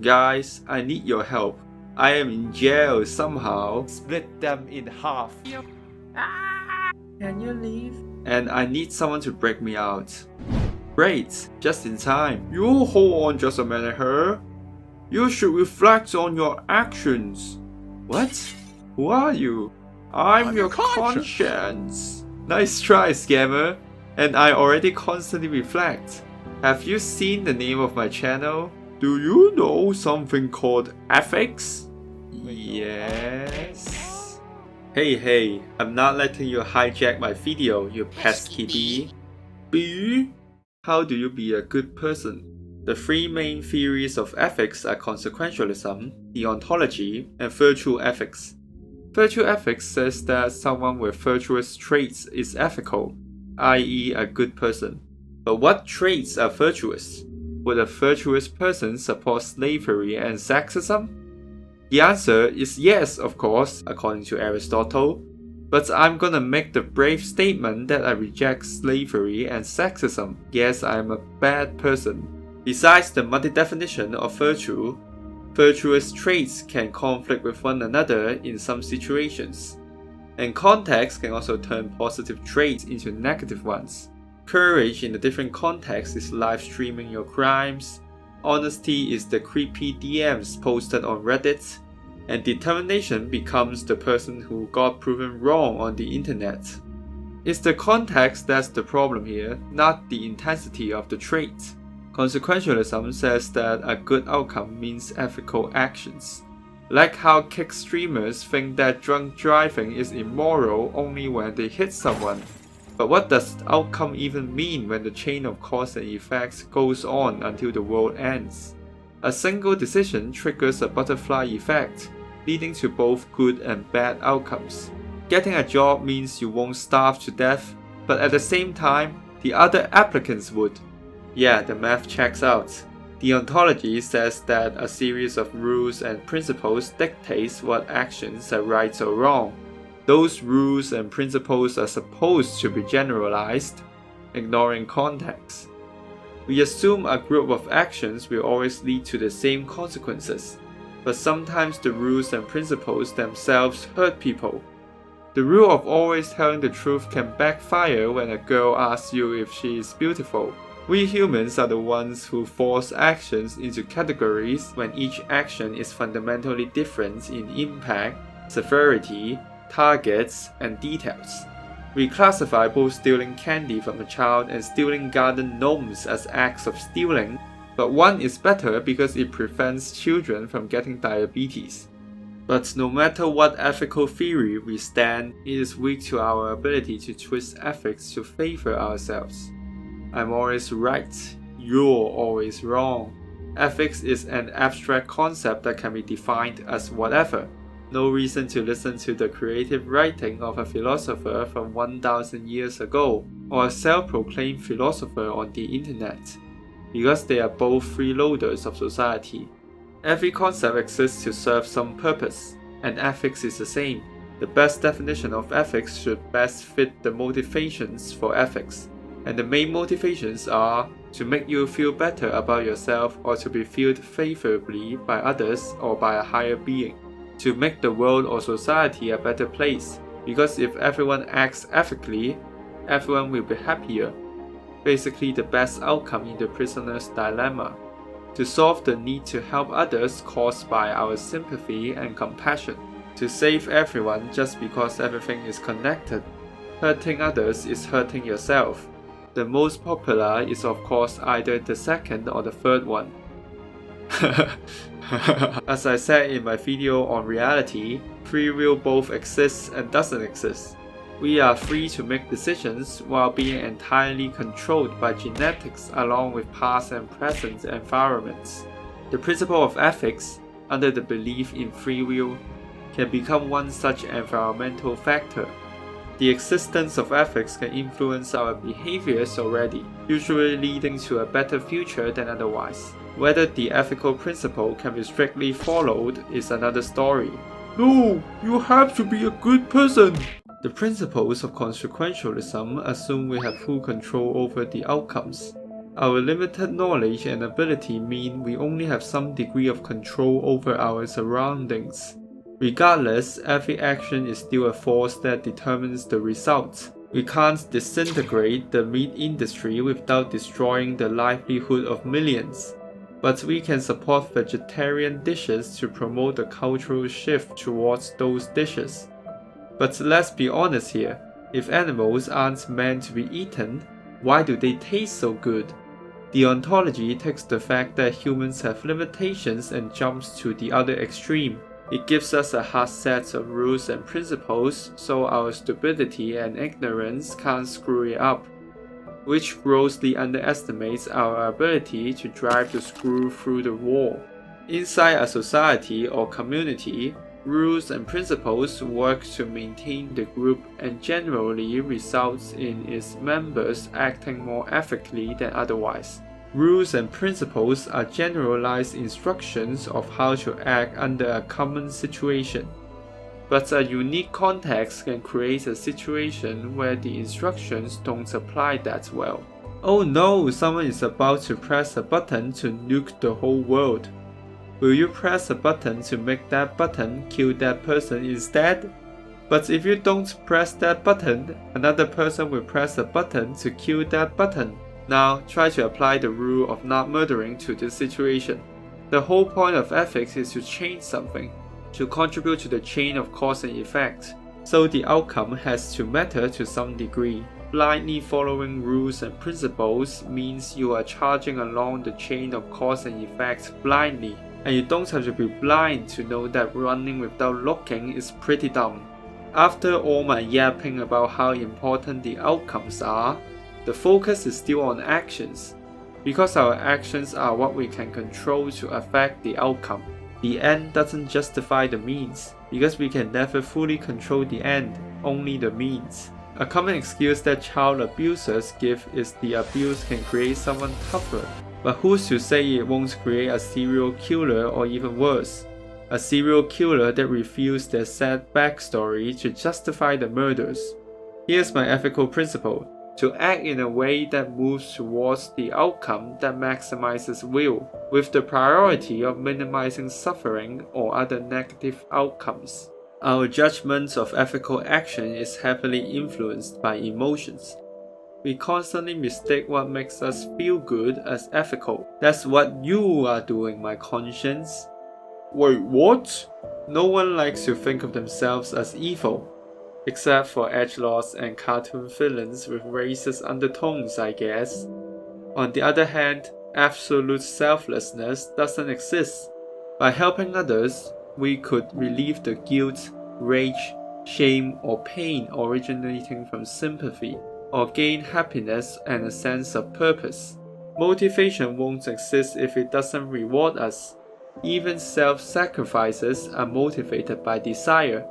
Guys, I need your help. I am in jail somehow. Split them in half. Can you leave? And I need someone to break me out. Great, just in time. You hold on just a minute here. You should reflect on your actions. What? Who are you? I'm your conscience. Nice try, scammer. And I already constantly reflect. Have you seen the name of my channel? Do you know something called ethics? Yes. Hey, I'm not letting you hijack my video, you pesky bee. Bee? How do you be a good person? The three main theories of ethics are consequentialism, deontology, and virtue ethics. Virtue ethics says that someone with virtuous traits is ethical, i.e. a good person. But what traits are virtuous? Would a virtuous person support slavery and sexism? The answer is yes, of course, according to Aristotle. But I'm gonna make the brave statement that I reject slavery and sexism. Yes, I'm a bad person. Besides the muddy definition of virtue, virtuous traits can conflict with one another in some situations. And context can also turn positive traits into negative ones. Courage in a different context is live streaming your crimes. Honesty is the creepy DMs posted on Reddit. And determination becomes the person who got proven wrong on the internet. It's the context that's the problem here, not the intensity of the trait. Consequentialism says that a good outcome means ethical actions. Like how kick streamers think that drunk driving is immoral only when they hit someone. But what does outcome even mean when the chain of cause and effects goes on until the world ends? A single decision triggers a butterfly effect, leading to both good and bad outcomes. Getting a job means you won't starve to death, but at the same time, the other applicants would. Yeah, the math checks out. Deontology says that a series of rules and principles dictates what actions are right or wrong. Those rules and principles are supposed to be generalized, ignoring context. We assume a group of actions will always lead to the same consequences, but sometimes the rules and principles themselves hurt people. The rule of always telling the truth can backfire when a girl asks you if she is beautiful. We humans are the ones who force actions into categories when each action is fundamentally different in impact, severity, targets, and details. We classify both stealing candy from a child and stealing garden gnomes as acts of stealing, but one is better because it prevents children from getting diabetes. But no matter what ethical theory we stand, it is weak to our ability to twist ethics to favor ourselves. I'm always right, you're always wrong. Ethics is an abstract concept that can be defined as whatever. No reason to listen to the creative writing of a philosopher from 1000 years ago or a self-proclaimed philosopher on the internet, because they are both freeloaders of society. Every concept exists to serve some purpose, and ethics is the same. The best definition of ethics should best fit the motivations for ethics, and the main motivations are to make you feel better about yourself or to be viewed favorably by others or by a higher being. To make the world or society a better place, because if everyone acts ethically, everyone will be happier. Basically the best outcome in the prisoner's dilemma. To solve the need to help others caused by our sympathy and compassion. To save everyone just because everything is connected. Hurting others is hurting yourself. The most popular is of course either the second or the third one. As I said in my video on reality, free will both exists and doesn't exist. We are free to make decisions while being entirely controlled by genetics along with past and present environments. The principle of ethics, under the belief in free will, can become one such environmental factor. The existence of ethics can influence our behaviors already, usually leading to a better future than otherwise. Whether the ethical principle can be strictly followed is another story. No, you have to be a good person! The principles of consequentialism assume we have full control over the outcomes. Our limited knowledge and ability mean we only have some degree of control over our surroundings. Regardless, every action is still a force that determines the results. We can't disintegrate the meat industry without destroying the livelihood of millions. But we can support vegetarian dishes to promote the cultural shift towards those dishes. But let's be honest here, if animals aren't meant to be eaten, why do they taste so good? The ontology takes the fact that humans have limitations and jumps to the other extreme. It gives us a hard set of rules and principles so our stupidity and ignorance can't screw it up, which grossly underestimates our ability to drive the screw through the wall. Inside a society or community, rules and principles work to maintain the group and generally results in its members acting more ethically than otherwise. Rules and principles are generalized instructions of how to act under a common situation. But a unique context can create a situation where the instructions don't apply that well. Oh no, someone is about to press a button to nuke the whole world. Will you press a button to make that button kill that person instead? But if you don't press that button, another person will press a button to kill that button. Now, try to apply the rule of not murdering to this situation. The whole point of ethics is to change something, to contribute to the chain of cause and effect. So the outcome has to matter to some degree. Blindly following rules and principles means you are charging along the chain of cause and effect blindly. And you don't have to be blind to know that running without looking is pretty dumb. After all my yapping about how important the outcomes are, the focus is still on actions, because our actions are what we can control to affect the outcome. The end doesn't justify the means, because we can never fully control the end, only the means. A common excuse that child abusers give is the abuse can create someone tougher. But who's to say it won't create a serial killer or even worse? A serial killer that reveals their sad backstory to justify the murders. Here's my ethical principle: to act in a way that moves towards the outcome that maximizes will, with the priority of minimizing suffering or other negative outcomes. Our judgment of ethical action is heavily influenced by emotions. We constantly mistake what makes us feel good as ethical. That's what you are doing, my conscience. Wait, what? No one likes to think of themselves as evil. Except for edgelords and cartoon villains with racist undertones, I guess. On the other hand, absolute selflessness doesn't exist. By helping others, we could relieve the guilt, rage, shame, or pain originating from sympathy, or gain happiness and a sense of purpose. Motivation won't exist if it doesn't reward us. Even self-sacrifices are motivated by desire.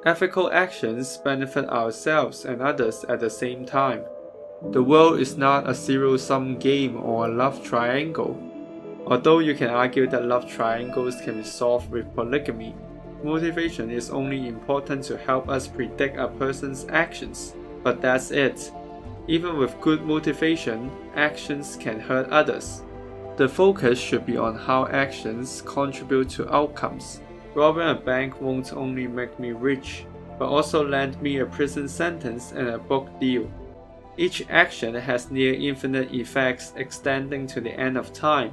Ethical actions benefit ourselves and others at the same time. The world is not a zero-sum game or a love triangle. Although you can argue that love triangles can be solved with polygamy, motivation is only important to help us predict a person's actions. But that's it. Even with good motivation, actions can hurt others. The focus should be on how actions contribute to outcomes. Robbing a bank won't only make me rich, but also land me a prison sentence and a book deal. Each action has near infinite effects extending to the end of time.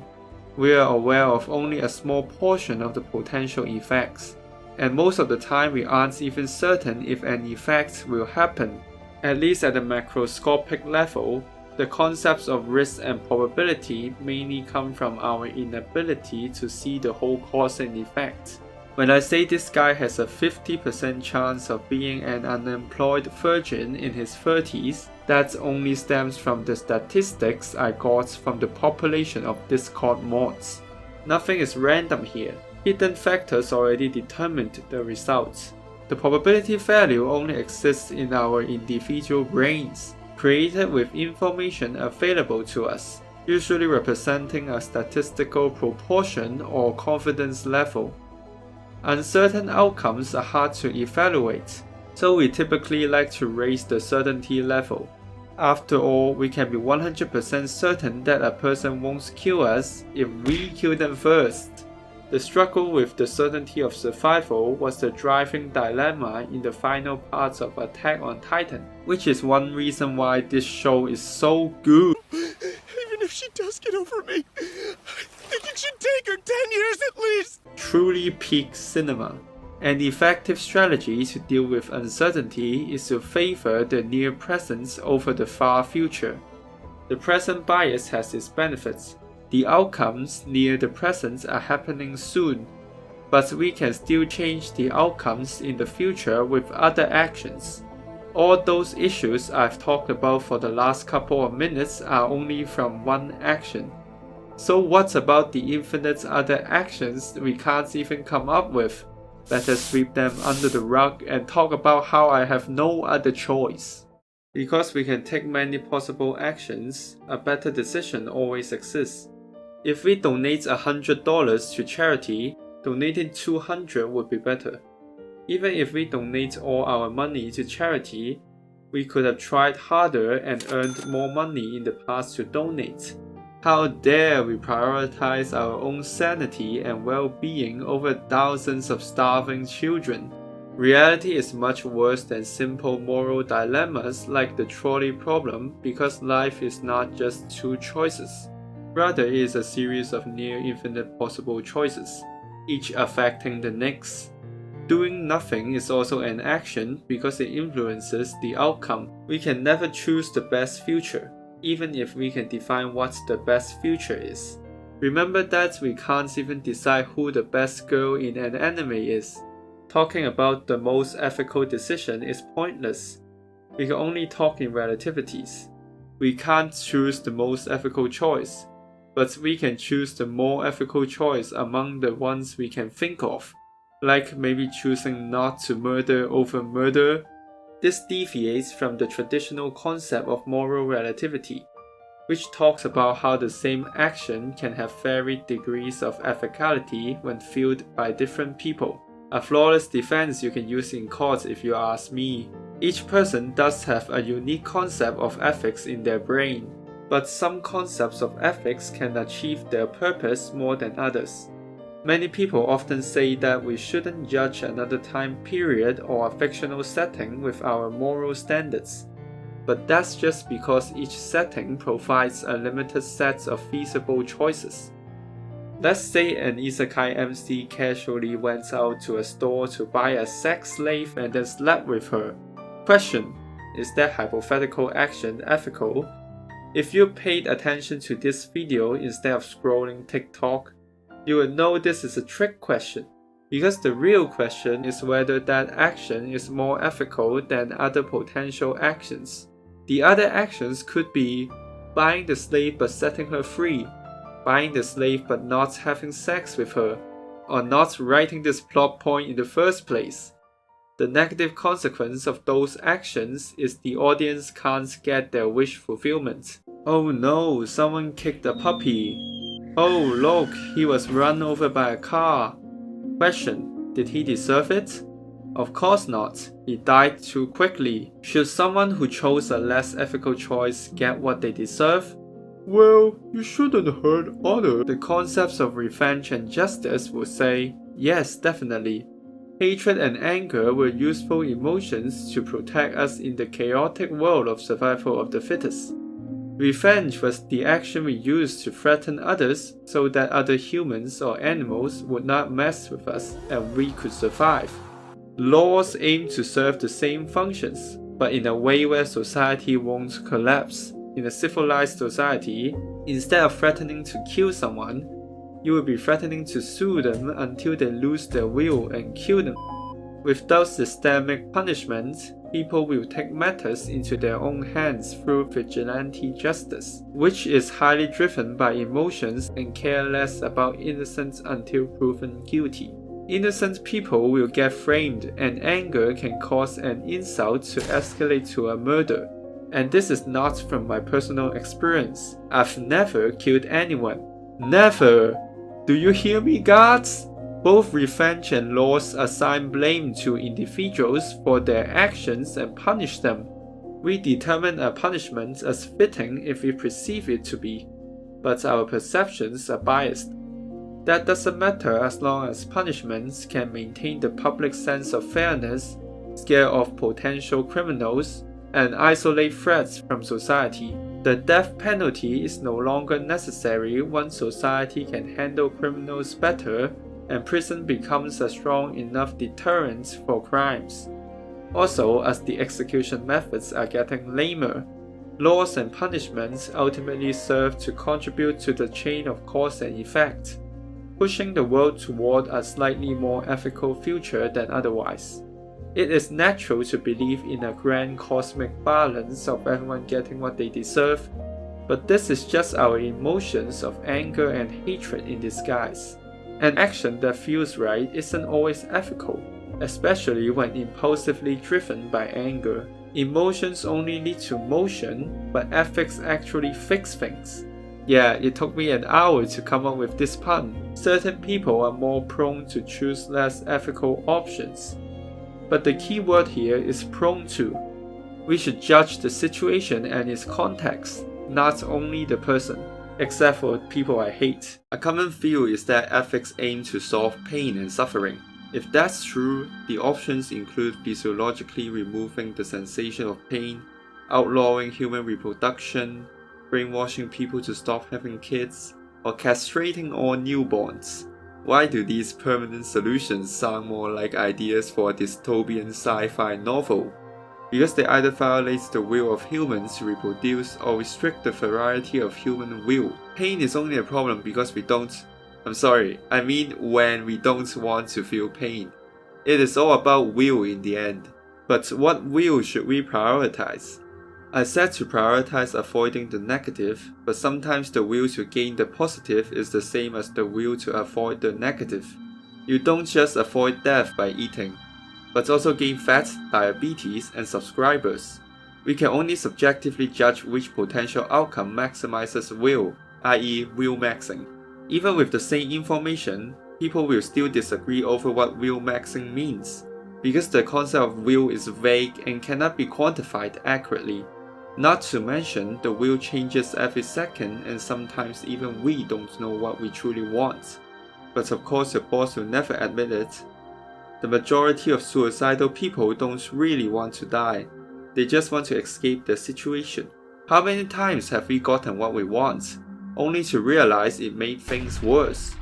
We are aware of only a small portion of the potential effects, and most of the time we aren't even certain if an effect will happen. At least at the macroscopic level, the concepts of risk and probability mainly come from our inability to see the whole cause and effect. When I say this guy has a 50% chance of being an unemployed virgin in his 30s, that only stems from the statistics I got from the population of Discord mods. Nothing is random here. Hidden factors already determined the results. The probability value only exists in our individual brains, created with information available to us, usually representing a statistical proportion or confidence level. Uncertain outcomes are hard to evaluate, so we typically like to raise the certainty level. After all, we can be 100% certain that a person won't kill us if we kill them first. The struggle with the certainty of survival was the driving dilemma in the final parts of Attack on Titan, which is one reason why this show is so good. Even if she does get over me, I think it should take her 10 years at least. Truly peak cinema. An effective strategy to deal with uncertainty is to favor the near present over the far future. The present bias has its benefits. The outcomes near the present are happening soon, but we can still change the outcomes in the future with other actions. All those issues I've talked about for the last couple of minutes are only from one action. So what about the infinite other actions we can't even come up with? Let us sweep them under the rug and talk about how I have no other choice. Because we can take many possible actions, a better decision always exists. If we donate $100 to charity, donating $200 would be better. Even if we donate all our money to charity, we could have tried harder and earned more money in the past to donate. How dare we prioritize our own sanity and well-being over thousands of starving children? Reality is much worse than simple moral dilemmas like the trolley problem because life is not just two choices. Rather, it is a series of near infinite possible choices, each affecting the next. Doing nothing is also an action because it influences the outcome. We can never choose the best future, even if we can define what the best future is. Remember that we can't even decide who the best girl in an anime is. Talking about the most ethical decision is pointless. We can only talk in relativities. We can't choose the most ethical choice, but we can choose the more ethical choice among the ones we can think of, like maybe choosing not to murder over murder. This deviates from the traditional concept of moral relativity, which talks about how the same action can have varied degrees of ethicality when viewed by different people. A flawless defense you can use in court if you ask me. Each person does have a unique concept of ethics in their brain, but some concepts of ethics can achieve their purpose more than others. Many people often say that we shouldn't judge another time period or a fictional setting with our moral standards. But that's just because each setting provides a limited set of feasible choices. Let's say an isekai MC casually went out to a store to buy a sex slave and then slept with her. Question: is that hypothetical action ethical? If you paid attention to this video instead of scrolling TikTok, you would know this is a trick question, because the real question is whether that action is more ethical than other potential actions. The other actions could be buying the slave but setting her free, buying the slave but not having sex with her, or not writing this plot point in the first place. The negative consequence of those actions is the audience can't get their wish fulfillment. Oh no, someone kicked a puppy. Oh look, he was run over by a car. Question: did he deserve it? Of course not. He died too quickly. Should someone who chose a less ethical choice get what they deserve? Well, you shouldn't hurt others. The concepts of revenge and justice would say, yes, definitely. Hatred and anger were useful emotions to protect us in the chaotic world of survival of the fittest. Revenge was the action we used to threaten others so that other humans or animals would not mess with us and we could survive. Laws aim to serve the same functions, but in a way where society won't collapse. In a civilized society, instead of threatening to kill someone, you will be threatening to sue them until they lose their will and kill them. Without systemic punishment, people will take matters into their own hands through vigilante justice, which is highly driven by emotions and care less about innocence until proven guilty. Innocent people will get framed, and anger can cause an insult to escalate to a murder. And this is not from my personal experience. I've never killed anyone. Never! Do you hear me, gods? Both revenge and laws assign blame to individuals for their actions and punish them. We determine a punishment as fitting if we perceive it to be, but our perceptions are biased. That doesn't matter as long as punishments can maintain the public sense of fairness, scare off potential criminals, and isolate threats from society. The death penalty is no longer necessary once society can handle criminals better and prison becomes a strong enough deterrent for crimes. Also, as the execution methods are getting lamer, laws and punishments ultimately serve to contribute to the chain of cause and effect, pushing the world toward a slightly more ethical future than otherwise. It is natural to believe in a grand cosmic balance of everyone getting what they deserve, but this is just our emotions of anger and hatred in disguise. An action that feels right isn't always ethical, especially when impulsively driven by anger. Emotions only lead to motion, but ethics actually fix things. Yeah, it took me an hour to come up with this pun. Certain people are more prone to choose less ethical options. But the key word here is prone to. We should judge the situation and its context, not only the person. Except for people I hate. A common view is that ethics aim to solve pain and suffering. If that's true, the options include physiologically removing the sensation of pain, outlawing human reproduction, brainwashing people to stop having kids, or castrating all newborns. Why do these permanent solutions sound more like ideas for a dystopian sci-fi novel? Because they either violate the will of humans to reproduce or restrict the variety of human will. Pain is only a problem because when we don't want to feel pain. It is all about will in the end. But what will should we prioritize? I said to prioritize avoiding the negative, but sometimes the will to gain the positive is the same as the will to avoid the negative. You don't just avoid death by eating, but also gain fat, diabetes, and subscribers. We can only subjectively judge which potential outcome maximizes will, i.e. will maxing. Even with the same information, people will still disagree over what will maxing means, because the concept of will is vague and cannot be quantified accurately. Not to mention, the will changes every second and sometimes even we don't know what we truly want. But of course your boss will never admit it. The majority of suicidal people don't really want to die. They just want to escape the situation. How many times have we gotten what we want, only to realize it made things worse?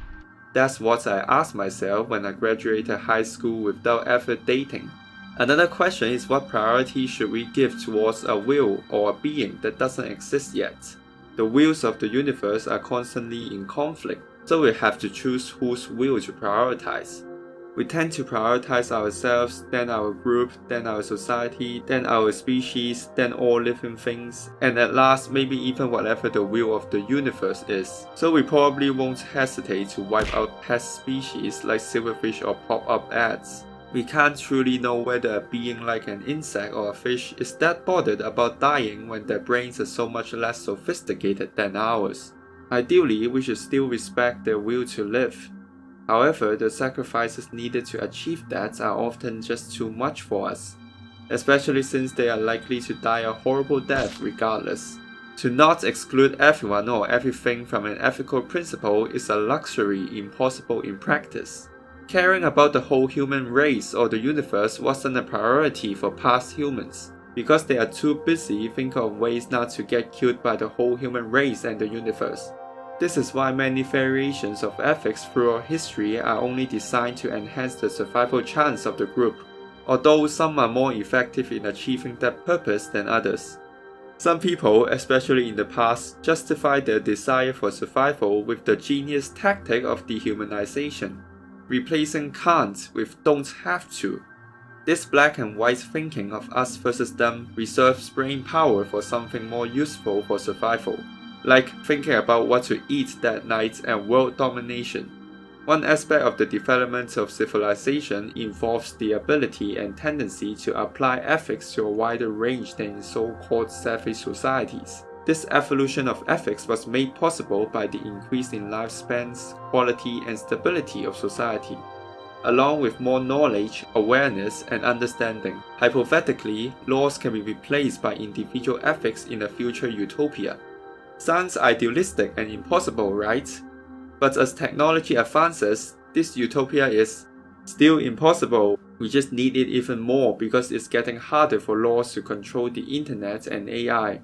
That's what I asked myself when I graduated high school without ever dating. Another question is what priority should we give towards a will or a being that doesn't exist yet? The wills of the universe are constantly in conflict, so we have to choose whose will to prioritize. We tend to prioritize ourselves, then our group, then our society, then our species, then all living things, and at last maybe even whatever the will of the universe is. So we probably won't hesitate to wipe out pest species like silverfish or pop-up ads. We can't truly know whether a being like an insect or a fish is that bothered about dying when their brains are so much less sophisticated than ours. Ideally, we should still respect their will to live. However, the sacrifices needed to achieve that are often just too much for us, especially since they are likely to die a horrible death regardless. To not exclude everyone or everything from an ethical principle is a luxury impossible in practice. Caring about the whole human race or the universe wasn't a priority for past humans, because they are too busy thinking of ways not to get killed by the whole human race and the universe. This is why many variations of ethics throughout history are only designed to enhance the survival chance of the group, although some are more effective in achieving that purpose than others. Some people, especially in the past, justify their desire for survival with the genius tactic of dehumanization, replacing can't with don't have to. This black and white thinking of us versus them reserves brain power for something more useful for survival, like thinking about what to eat that night and world domination. One aspect of the development of civilization involves the ability and tendency to apply ethics to a wider range than in so-called savage societies. This evolution of ethics was made possible by the increase in lifespans, quality, and stability of society. along with more knowledge, awareness, and understanding. Hypothetically, laws can be replaced by individual ethics in a future utopia. Sounds idealistic and impossible, right? But as technology advances, this utopia is still impossible. We just need it even more because it's getting harder for laws to control the internet and AI.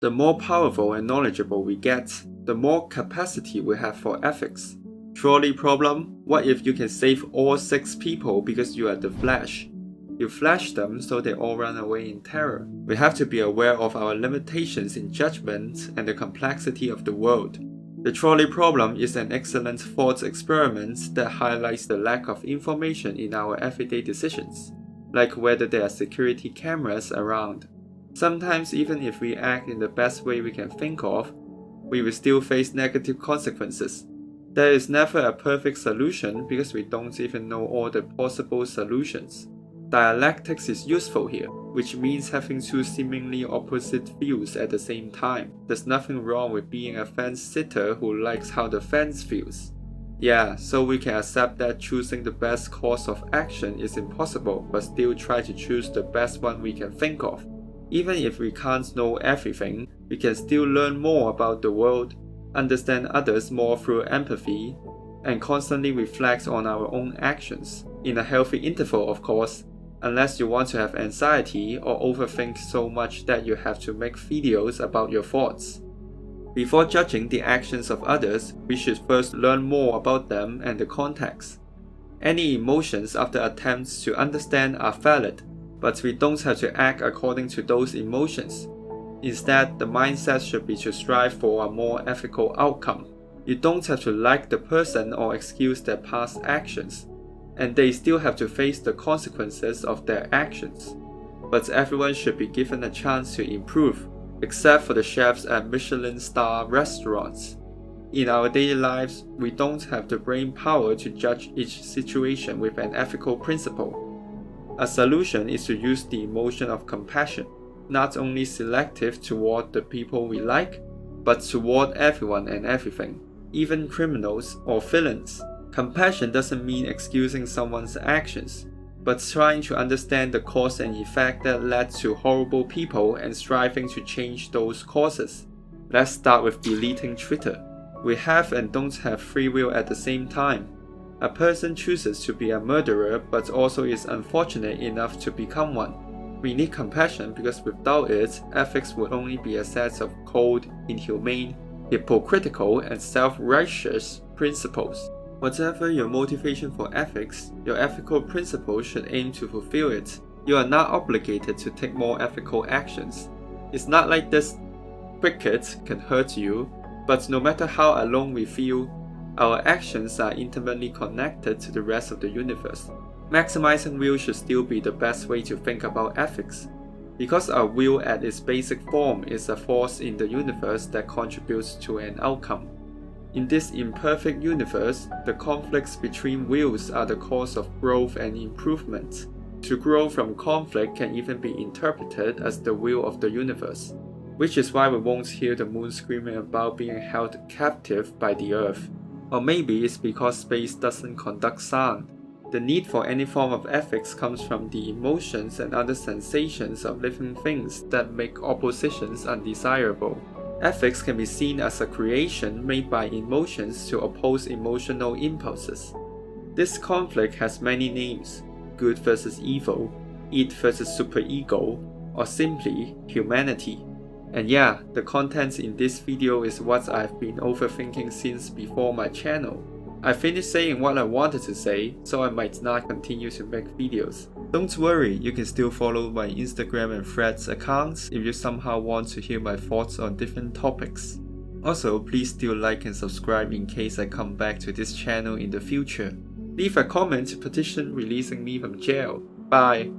The more powerful and knowledgeable we get, the more capacity we have for ethics. Trolley problem? What if you can save all 6 people because you are the Flash? You flash them so they all run away in terror. We have to be aware of our limitations in judgment and the complexity of the world. The trolley problem is an excellent thought experiment that highlights the lack of information in our everyday decisions, like whether there are security cameras around. Sometimes even if we act in the best way we can think of, we will still face negative consequences. There is never a perfect solution because we don't even know all the possible solutions. Dialectics is useful here, which means having two seemingly opposite views at the same time. There's nothing wrong with being a fence sitter who likes how the fence feels. Yeah, so we can accept that choosing the best course of action is impossible, but still try to choose the best one we can think of. Even if we can't know everything, we can still learn more about the world, understand others more through empathy, and constantly reflect on our own actions. In a healthy interval, of course, unless you want to have anxiety or overthink so much that you have to make videos about your thoughts. Before judging the actions of others, we should first learn more about them and the context. Any emotions after attempts to understand are valid, but we don't have to act according to those emotions. Instead, the mindset should be to strive for a more ethical outcome. You don't have to like the person or excuse their past actions, and they still have to face the consequences of their actions. But everyone should be given a chance to improve, except for the chefs at Michelin-star restaurants. In our daily lives, we don't have the brain power to judge each situation with an ethical principle. A solution is to use the emotion of compassion, not only selective toward the people we like, but toward everyone and everything, even criminals or villains. Compassion doesn't mean excusing someone's actions, but trying to understand the cause and effect that led to horrible people and striving to change those causes. Let's start with deleting Twitter. We have and don't have free will at the same time. A person chooses to be a murderer but also is unfortunate enough to become one. We need compassion because without it, ethics would only be a set of cold, inhumane, hypocritical, and self-righteous principles. Whatever your motivation for ethics, your ethical principles should aim to fulfill it. You are not obligated to take more ethical actions. It's not like this cricket can hurt you, but no matter how alone we feel, our actions are intimately connected to the rest of the universe. Maximizing will should still be the best way to think about ethics, because our will at its basic form is a force in the universe that contributes to an outcome. In this imperfect universe, the conflicts between wills are the cause of growth and improvement. To grow from conflict can even be interpreted as the will of the universe, which is why we won't hear the moon screaming about being held captive by the earth. Or maybe it's because space doesn't conduct sound. The need for any form of ethics comes from the emotions and other sensations of living things that make oppositions undesirable. Ethics can be seen as a creation made by emotions to oppose emotional impulses. This conflict has many names: good versus evil, id versus superego, or simply humanity. And yeah, the content in this video is what I've been overthinking since before my channel. I finished saying what I wanted to say, so I might not continue to make videos. Don't worry, you can still follow my Instagram and Threads accounts if you somehow want to hear my thoughts on different topics. Also, please still like and subscribe in case I come back to this channel in the future. Leave a comment to petition releasing me from jail. Bye!